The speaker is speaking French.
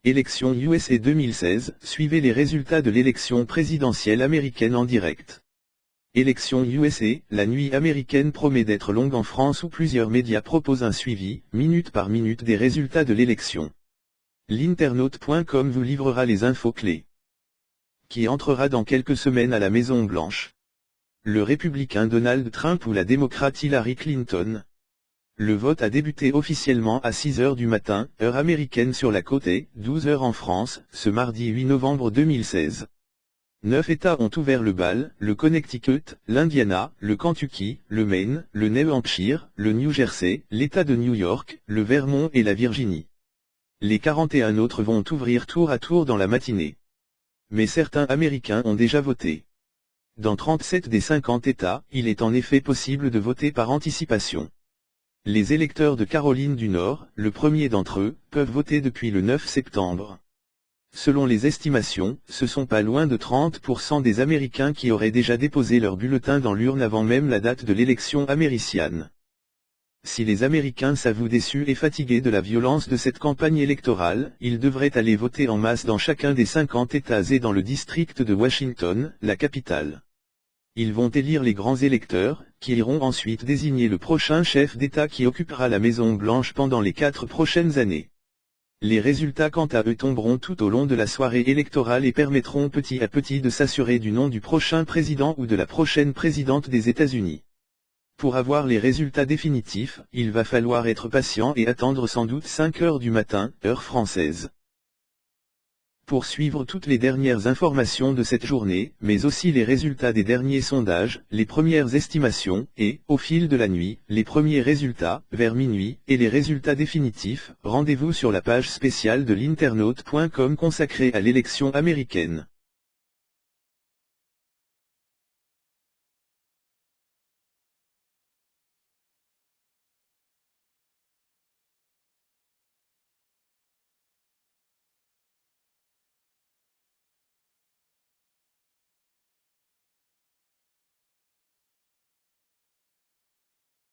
Élections USA 2016, suivez les résultats de l'élection présidentielle américaine en direct. Élections USA, la nuit américaine promet d'être longue en France où plusieurs médias proposent un suivi, minute par minute des résultats de l'élection. L'internaute.com vous livrera les infos clés. Qui entrera dans quelques semaines à la Maison-Blanche? Le républicain Donald Trump ou la démocrate Hillary Clinton? Le vote a débuté officiellement à 6 h du matin, heure américaine sur la côte est, 12 h en France, ce mardi 8 novembre 2016. 9 États ont ouvert le bal, le Connecticut, l'Indiana, le Kentucky, le Maine, le New Hampshire, le New Jersey, l'État de New York, le Vermont et la Virginie. Les 41 autres vont ouvrir tour à tour dans la matinée. Mais certains Américains ont déjà voté. Dans 37 des 50 États, il est en effet possible de voter par anticipation. Les électeurs de Caroline du Nord, le premier d'entre eux, peuvent voter depuis le 9 septembre. Selon les estimations, ce sont pas loin de 30% des Américains qui auraient déjà déposé leur bulletin dans l'urne avant même la date de l'élection américaine. Si les Américains s'avouent déçus et fatigués de la violence de cette campagne électorale, ils devraient aller voter en masse dans chacun des 50 États et dans le district de Washington, la capitale. Ils vont élire les grands électeurs, qui iront ensuite désigner le prochain chef d'État qui occupera la Maison-Blanche pendant les 4 prochaines années. Les résultats quant à eux tomberont tout au long de la soirée électorale et permettront petit à petit de s'assurer du nom du prochain président ou de la prochaine présidente des États-Unis. Pour avoir les résultats définitifs, il va falloir être patient et attendre sans doute 5 h du matin, heure française. Pour suivre toutes les dernières informations de cette journée, mais aussi les résultats des derniers sondages, les premières estimations, et, au fil de la nuit, les premiers résultats, vers minuit, et les résultats définitifs, rendez-vous sur la page spéciale de l'internaute.com consacrée à l'élection américaine.